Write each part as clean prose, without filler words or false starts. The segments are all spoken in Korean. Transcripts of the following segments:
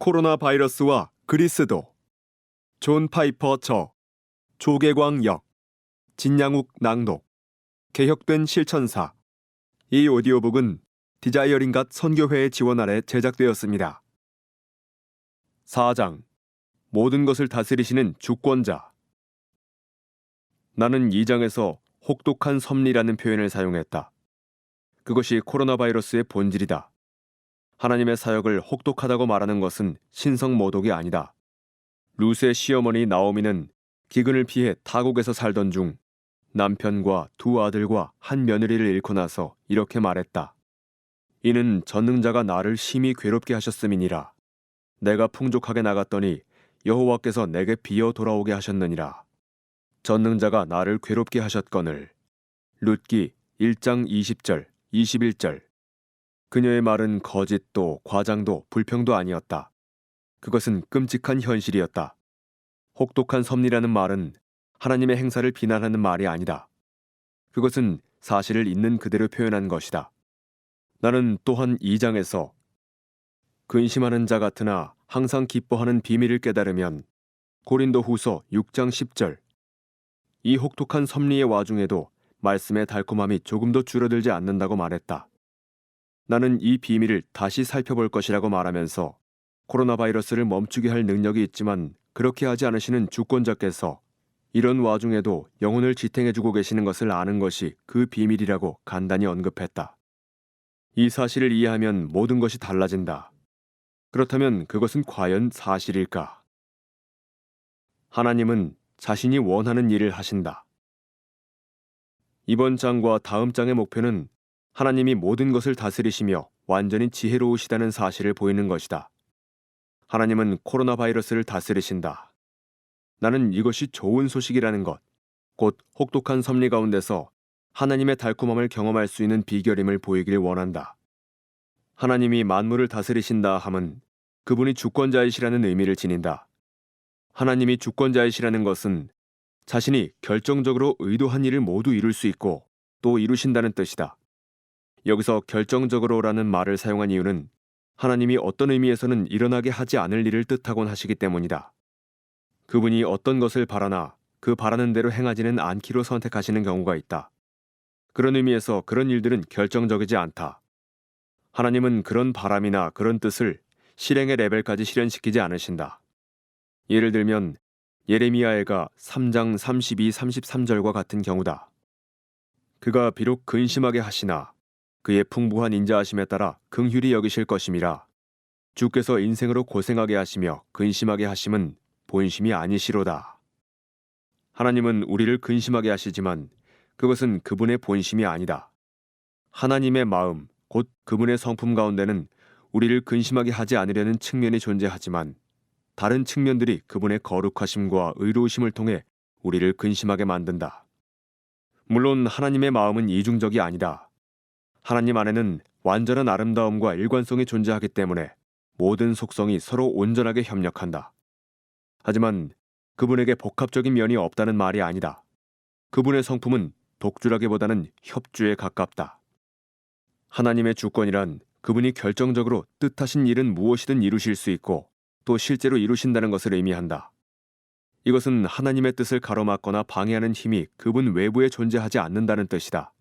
코로나 바이러스와 그리스도. 존 파이퍼 저, 조계광 역, 진양욱 낭독. 개혁된 실천사. 이 오디오북은 디자이어링갓 선교회의 지원 아래 제작되었습니다. 4장. 모든 것을 다스리시는 주권자. 나는 2장에서 혹독한 섭리라는 표현을 사용했다. 그것이 코로나 바이러스의 본질이다. 하나님의 사역을 혹독하다고 말하는 것은 신성모독이 아니다. 룻의 시어머니 나오미는 기근을 피해 타국에서 살던 중 남편과 두 아들과 한 며느리를 잃고 나서 이렇게 말했다. 이는 전능자가 나를 심히 괴롭게 하셨음이니라. 내가 풍족하게 나갔더니 여호와께서 내게 비어 돌아오게 하셨느니라. 전능자가 나를 괴롭게 하셨거늘. 룻기 1장 20절, 21절. 그녀의 말은 거짓도 과장도 불평도 아니었다. 그것은 끔찍한 현실이었다. 혹독한 섭리라는 말은 하나님의 행사를 비난하는 말이 아니다. 그것은 사실을 있는 그대로 표현한 것이다. 나는 또한 2장에서 근심하는 자 같으나 항상 기뻐하는 비밀을 깨달으면 고린도후서 6장 10절. 이 혹독한 섭리의 와중에도 말씀의 달콤함이 조금도 줄어들지 않는다고 말했다. 나는 이 비밀을 다시 살펴볼 것이라고 말하면서 코로나 바이러스를 멈추게 할 능력이 있지만 그렇게 하지 않으시는 주권자께서 이런 와중에도 영혼을 지탱해주고 계시는 것을 아는 것이 그 비밀이라고 간단히 언급했다. 이 사실을 이해하면 모든 것이 달라진다. 그렇다면 그것은 과연 사실일까? 하나님은 자신이 원하는 일을 하신다. 이번 장과 다음 장의 목표는 하나님이 모든 것을 다스리시며 완전히 지혜로우시다는 사실을 보이는 것이다. 하나님은 코로나 바이러스를 다스리신다. 나는 이것이 좋은 소식이라는 것, 곧 혹독한 섭리 가운데서 하나님의 달콤함을 경험할 수 있는 비결임을 보이길 원한다. 하나님이 만물을 다스리신다 함은 그분이 주권자이시라는 의미를 지닌다. 하나님이 주권자이시라는 것은 자신이 결정적으로 의도한 일을 모두 이룰 수 있고 또 이루신다는 뜻이다. 여기서 결정적으로라는 말을 사용한 이유는 하나님이 어떤 의미에서는 일어나게 하지 않을 일을 뜻하곤 하시기 때문이다. 그분이 어떤 것을 바라나 그 바라는 대로 행하지는 않기로 선택하시는 경우가 있다. 그런 의미에서 그런 일들은 결정적이지 않다. 하나님은 그런 바람이나 그런 뜻을 실행의 레벨까지 실현시키지 않으신다. 예를 들면 예레미야애가 3장 32, 33절과 같은 경우다. 그가 비록 근심하게 하시나 그의 풍부한 인자하심에 따라 긍휼히 여기실 것임이라. 주께서 인생으로 고생하게 하시며 근심하게 하심은 본심이 아니시로다. 하나님은 우리를 근심하게 하시지만 그것은 그분의 본심이 아니다. 하나님의 마음, 곧 그분의 성품 가운데는 우리를 근심하게 하지 않으려는 측면이 존재하지만 다른 측면들이 그분의 거룩하심과 의로우심을 통해 우리를 근심하게 만든다. 물론 하나님의 마음은 이중적이 아니다. 하나님 안에는 완전한 아름다움과 일관성이 존재하기 때문에 모든 속성이 서로 온전하게 협력한다. 하지만 그분에게 복합적인 면이 없다는 말이 아니다. 그분의 성품은 독주라기보다는 협주에 가깝다. 하나님의 주권이란 그분이 결정적으로 뜻하신 일은 무엇이든 이루실 수 있고 또 실제로 이루신다는 것을 의미한다. 이것은 하나님의 뜻을 가로막거나 방해하는 힘이 그분 외부에 존재하지 않는다는 뜻이다.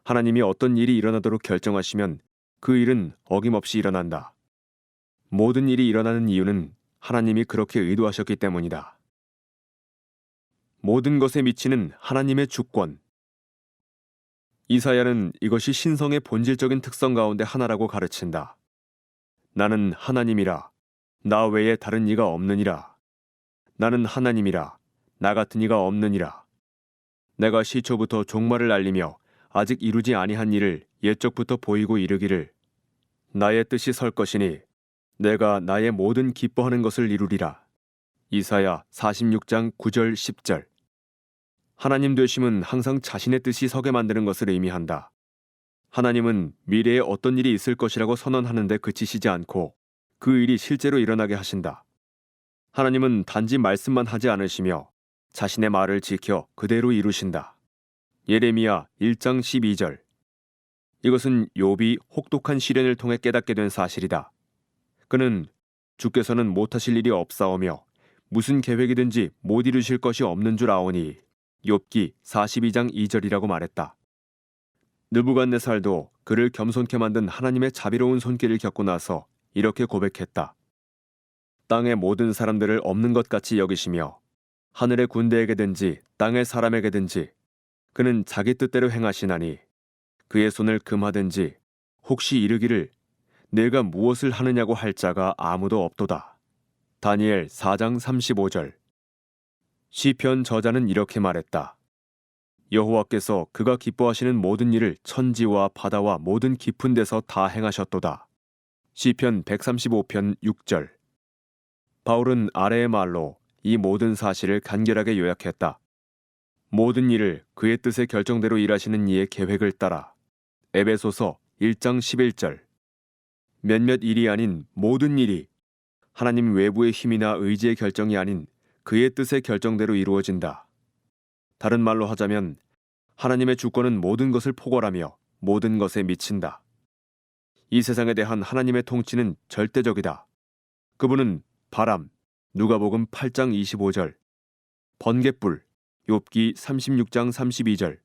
하나님이 어떤 일이 일어나도록 결정하시면 그 일은 어김없이 일어난다. 모든 일이 일어나는 이유는 하나님이 그렇게 의도하셨기 때문이다. 모든 것에 미치는 하나님의 주권. 이사야는 이것이 신성의 본질적인 특성 가운데 하나라고 가르친다. 나는 하나님이라. 나 외에 다른 이가 없느니라. 나는 하나님이라. 나 같은 이가 없느니라. 내가 시초부터 종말을 알리며 아직 이루지 아니한 일을 옛적부터 보이고 이르기를 나의 뜻이 설 것이니 내가 나의 모든 기뻐하는 것을 이루리라. 이사야 46장 9절 10절. 하나님 되심은 항상 자신의 뜻이 서게 만드는 것을 의미한다. 하나님은 미래에 어떤 일이 있을 것이라고 선언하는데 그치시지 않고 그 일이 실제로 일어나게 하신다. 하나님은 단지 말씀만 하지 않으시며 자신의 말을 지켜 그대로 이루신다. 예레미야 1장 12절. 이것은 욥이 혹독한 시련을 통해 깨닫게 된 사실이다. 그는 주께서는 못하실 일이 없사오며 무슨 계획이든지 못 이루실 것이 없는 줄 아오니 욥기 42장 2절이라고 말했다. 느부갓네살도 그를 겸손케 만든 하나님의 자비로운 손길을 겪고 나서 이렇게 고백했다. 땅의 모든 사람들을 없는 것 같이 여기시며 하늘의 군대에게든지 땅의 사람에게든지 그는 자기 뜻대로 행하시나니 그의 손을 금하든지 혹시 이르기를 내가 무엇을 하느냐고 할 자가 아무도 없도다. 다니엘 4장 35절. 시편 저자는 이렇게 말했다. 여호와께서 그가 기뻐하시는 모든 일을 천지와 바다와 모든 깊은 데서 다 행하셨도다. 시편 135편 6절. 바울은 아래의 말로 이 모든 사실을 간결하게 요약했다. 모든 일을 그의 뜻의 결정대로 일하시는 이의 계획을 따라. 에베소서 1장 11절. 몇몇 일이 아닌 모든 일이 하나님 외부의 힘이나 의지의 결정이 아닌 그의 뜻의 결정대로 이루어진다. 다른 말로 하자면 하나님의 주권은 모든 것을 포괄하며 모든 것에 미친다. 이 세상에 대한 하나님의 통치는 절대적이다. 그분은 바람, 누가복음 8장 25절, 번갯불, 욥기 36장 32절,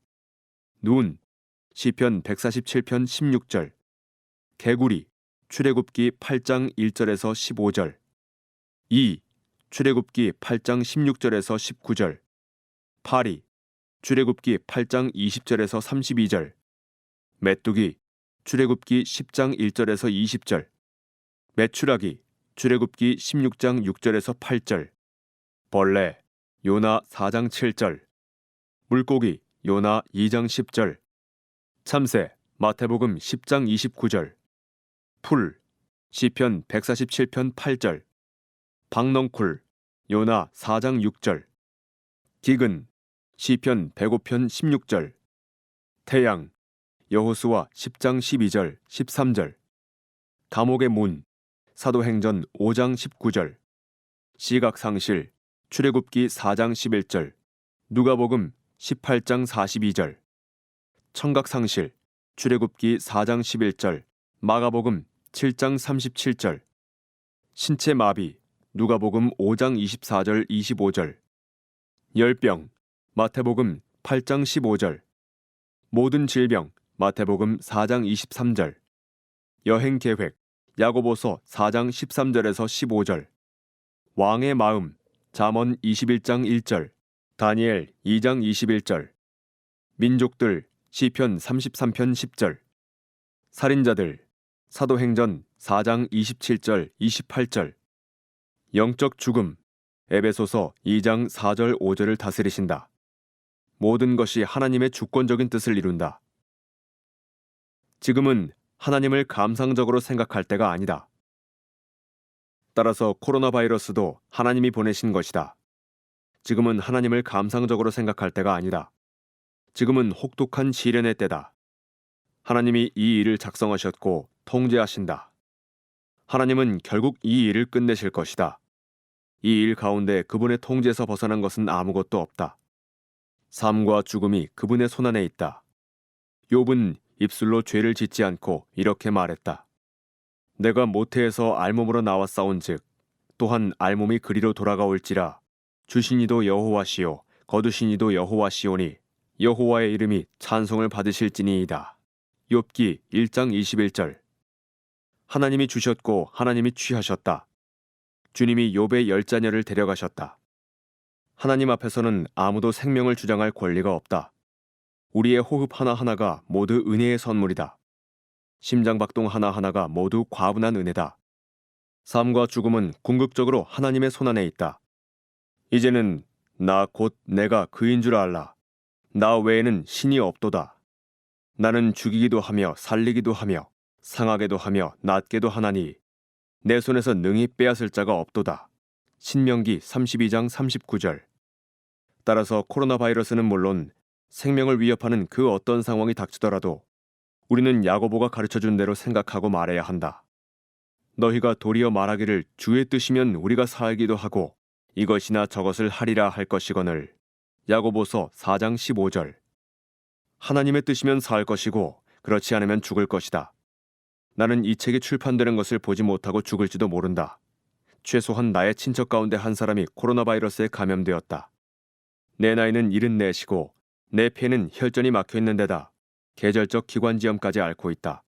눈, 시편 147편 16절, 개구리, 출애굽기 8장 1절에서 15절, 이, 출애굽기 8장 16절에서 19절, 파리, 출애굽기 8장 20절에서 32절, 메뚜기, 출애굽기 10장 1절에서 20절, 메추라기, 출애굽기 16장 6절에서 8절, 벌레, 요나 4장 7절, 물고기, 요나 2장 10절, 참새, 마태복음 10장 29절, 풀, 시편 147편 8절, 박넝쿨, 요나 4장 6절, 기근, 시편 105편 16절, 태양, 여호수아 10장 12절 13절, 감옥의 문, 사도행전 5장 19절, 시각상실, 출애굽기 4장 11절, 누가복음 18장 42절, 청각상실, 출애굽기 4장 11절, 마가복음 7장 37절, 신체마비, 누가복음 5장 24절 25절, 열병, 마태복음 8장 15절, 모든 질병, 마태복음 4장 23절, 여행계획, 야고보서 4장 13절에서 15절, 왕의 마음, 잠언 21장 1절, 다니엘 2장 21절, 민족들, 시편 33편 10절, 살인자들, 사도행전 4장 27절 28절, 영적 죽음, 에베소서 2장 4절 5절을 다스리신다. 모든 것이 하나님의 주권적인 뜻을 이룬다. 지금은 하나님을 감상적으로 생각할 때가 아니다. 따라서 코로나 바이러스도 하나님이 보내신 것이다. 지금은 하나님을 감상적으로 생각할 때가 아니다. 지금은 혹독한 시련의 때다. 하나님이 이 일을 작성하셨고 통제하신다. 하나님은 결국 이 일을 끝내실 것이다. 이 일 가운데 그분의 통제에서 벗어난 것은 아무것도 없다. 삶과 죽음이 그분의 손안에 있다. 욥은 입술로 죄를 짓지 않고 이렇게 말했다. 내가 모태에서 알몸으로 나와 싸운즉 또한 알몸이 그리로 돌아가올지라 주신 이도 여호와시요 거두신 이도 여호와시오니 여호와의 이름이 찬송을 받으실지니이다. 욥기 1장 21절. 하나님이 주셨고 하나님이 취하셨다. 주님이 욥의 10자녀를 데려가셨다. 하나님 앞에서는 아무도 생명을 주장할 권리가 없다. 우리의 호흡 하나하나가 모두 은혜의 선물이다. 심장박동 하나하나가 모두 과분한 은혜다. 삶과 죽음은 궁극적으로 하나님의 손안에 있다. 이제는 나 곧 내가 그인 줄 알라. 나 외에는 신이 없도다. 나는 죽이기도 하며 살리기도 하며 상하게도 하며 낫게도 하나니 내 손에서 능히 빼앗을 자가 없도다. 신명기 32장 39절. 따라서 코로나 바이러스는 물론 생명을 위협하는 그 어떤 상황이 닥치더라도 우리는 야고보가 가르쳐준 대로 생각하고 말해야 한다. 너희가 도리어 말하기를 주의 뜻이면 우리가 살기도 하고 이것이나 저것을 하리라 할 것이거늘. 야고보서 4장 15절. 하나님의 뜻이면 살 것이고 그렇지 않으면 죽을 것이다. 나는 이 책이 출판되는 것을 보지 못하고 죽을지도 모른다. 최소한 나의 친척 가운데 한 사람이 코로나 바이러스에 감염되었다. 내 나이는 74시고 내 폐는 혈전이 막혀 있는 데다 계절적 기관지염까지 앓고 있다.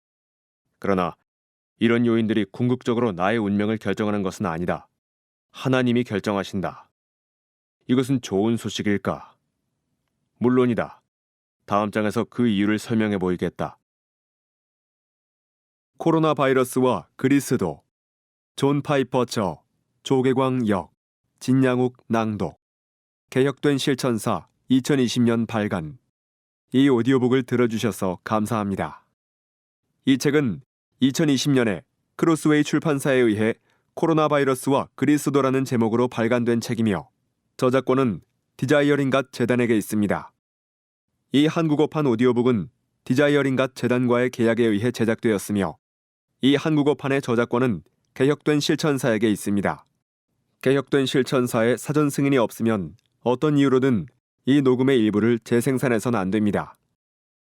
그러나 이런 요인들이 궁극적으로 나의 운명을 결정하는 것은 아니다. 하나님이 결정하신다. 이것은 좋은 소식일까? 물론이다. 다음 장에서 그 이유를 설명해 보이겠다. 코로나 바이러스와 그리스도. 존 파이퍼 저, 조계광 역, 진양욱 낭독. 개혁된 실천사 2020년 발간. 이 오디오북을 들어주셔서 감사합니다. 이 책은 2020년에 크로스웨이 출판사에 의해 코로나 바이러스와 그리스도라는 제목으로 발간된 책이며 저작권은 디자이어링갓 재단에게 있습니다. 이 한국어판 오디오북은 디자이어링갓 재단과의 계약에 의해 제작되었으며 이 한국어판의 저작권은 개혁된 실천사에게 있습니다. 개혁된 실천사의 사전 승인이 없으면 어떤 이유로든 이 녹음의 일부를 재생산해서는 안 됩니다.